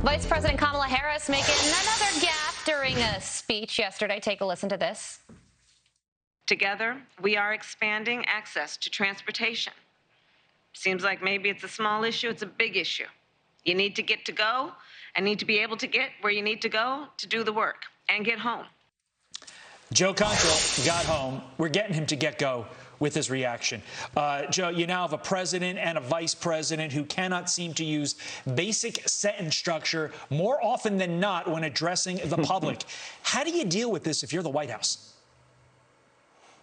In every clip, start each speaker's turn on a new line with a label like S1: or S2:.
S1: Vice President Kamala Harris making another gaffe during a speech yesterday. Take a listen to this.
S2: Together, we are expanding access to transportation. Seems like maybe it's a small issue, it's a big issue. You need to get to go and need to be able to get where you need to go to do the work and get home.
S3: Joe Concha got home. We're getting him to get go with his reaction. Joe, you now have a president and a vice president who cannot seem to use basic sentence structure more often than not when addressing the public. How do you deal with this if you're the White House?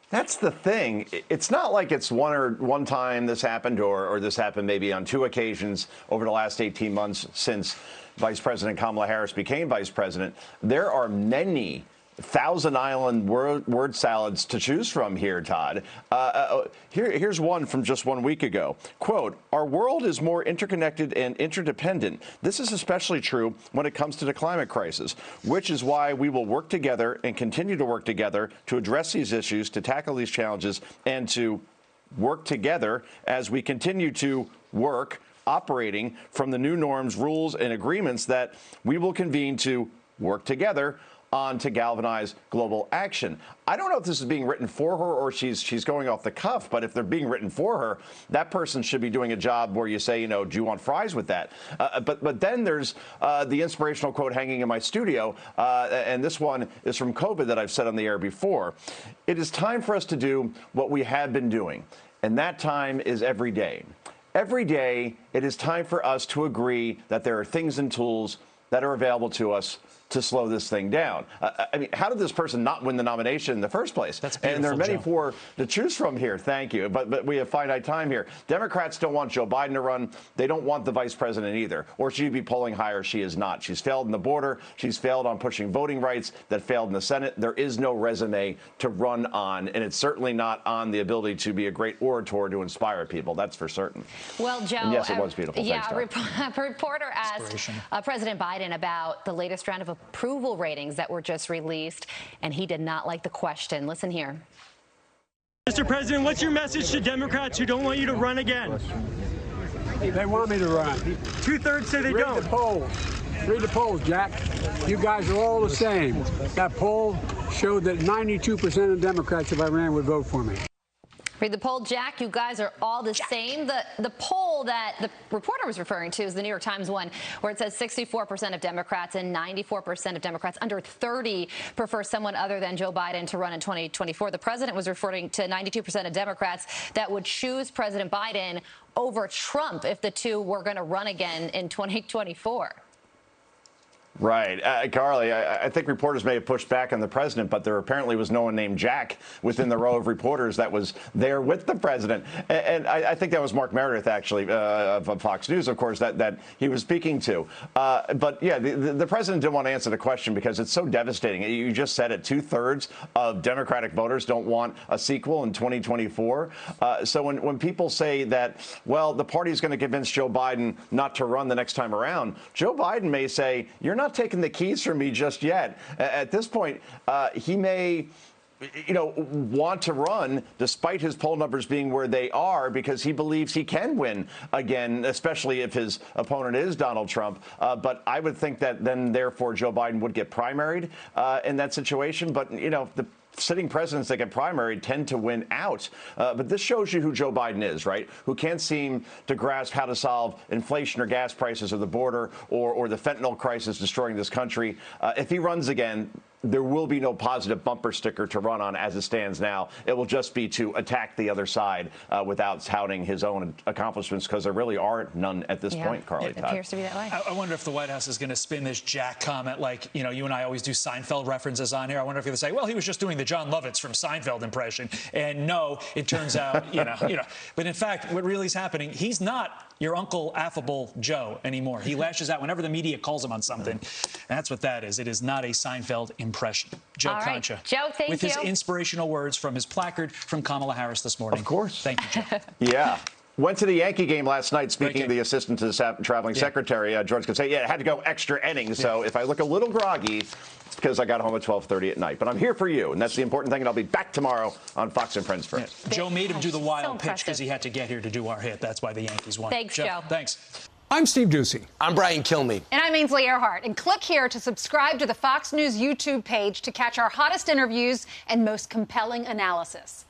S4: That's the thing. It's not like it's one time this happened or this happened maybe on two occasions over the last 18 months since Vice President Kamala Harris became vice president. There are many Thousand Island word salads to choose from here, Todd. Here's one from just 1 week ago. Quote, "Our world is more interconnected and interdependent. This is especially true when it comes to the climate crisis, which is why we will work together and continue to work together to address these issues, to tackle these challenges, and to work together as we continue to work operating from the new norms, rules, and agreements that we will convene to work together on to galvanize global action." I don't know if this is being written for her or she's going off the cuff, but if they're being written for her, that person should be doing a job where you say, you know, do you want fries with that? But then there's the inspirational quote hanging in my studio, and this one is from COVID that I've said on the air before. "It is time for us to do what we have been doing, and that time is every day. Every day, it is time for us to agree that there are things and tools that are available to us to slow this thing down." I mean, how did this person not win the nomination in the first place?
S3: That's beautiful,
S4: and there are many
S3: Joe.
S4: for to choose from here. Thank you. But we have finite time here. Democrats don't want Joe Biden to run. They don't want the vice president either. Or she'd be polling higher. She is not. She's failed in the border. She's failed on pushing voting rights. That failed in the Senate. There is no resume to run on. And it's certainly not on the ability to be a great orator to inspire people. That's for certain.
S1: Well, Joe.
S4: And yes, it was beautiful.
S1: Yeah,
S4: Thanks,
S1: a reporter asked President Biden about the latest round of approval ratings that were just released, and he did not like the question. Listen here.
S5: Mr. President, what's your message to Democrats who don't want you to run again?
S6: They want me to run.
S5: 2/3 say they don't.
S6: Read the polls. Read the polls, Jack. You guys are all the same. That poll showed that 92% of Democrats, if I ran, would vote for me.
S1: Read the poll, Jack. You guys are all the same. The poll that the reporter was referring to is the New York Times one, where it says 64% of Democrats and 94% of Democrats under 30 prefer someone other than Joe Biden to run in 2024. The president was referring to 92% of Democrats that would choose President Biden over Trump if the two were going to run again in 2024.
S4: Right. Carly, I think reporters may have pushed back on the president, but there apparently was no one named Jack within the row of reporters that was there with the president. And I think that was Mark Meredith, actually, of Fox News, of course, that he was speaking to. But, yeah, the president didn't want to answer the question because it's so devastating. You just said it. 2/3 of Democratic voters don't want a sequel in 2024. So when people say that, well, the party is going to convince Joe Biden not to run the next time around, Joe Biden may say, you're not taking the keys from me just yet. At this point, he may, want to run despite his poll numbers being where they are because he believes he can win again, especially if his opponent is Donald Trump. But I would think that then, therefore, Joe Biden would get primaried in that situation. But, the sitting presidents that get primaried tend to win out. But this shows you who Joe Biden is, right? Who can't seem to grasp how to solve inflation or gas prices or the border or the fentanyl crisis destroying this country. If he runs again, there will be no positive bumper sticker to run on as it stands now. It will just be to attack the other side without touting his own accomplishments, because there really are none at this point, Carly.
S1: It appears to be that way.
S3: I wonder if the White House is going to spin this Jack comment like, you and I always do Seinfeld references on here. I wonder if they're going to say, well, he was just doing the John Lovitz from Seinfeld impression. And no, it turns out, But in fact, what really is happening, he's not your Uncle Affable Joe anymore. He lashes out whenever the media calls him on something. And that's what that is. It is not a Seinfeld impression. Joe Concha.
S1: Joe, thank you.
S3: With his inspirational words from his placard from Kamala Harris this morning.
S4: Of course.
S3: Thank you, Joe.
S4: Yeah. Went to the Yankee game last night, speaking to the assistant to the traveling secretary, George Concha. Yeah, it had to go extra innings. So if I look a little groggy, it's because I got home at 12:30 at night. But I'm here for you, and that's the important thing, and I'll be back tomorrow on Fox and Friends First.
S3: Joe made him do the wild pitch because he had to get here to do our hit. That's why the Yankees won.
S1: Thanks, Joe.
S3: Thanks.
S6: I'm Steve Ducey.
S7: I'm Brian Kilmeade.
S8: And I'm Ainsley Earhart. And click here to subscribe to the Fox News YouTube page to catch our hottest interviews and most compelling analysis.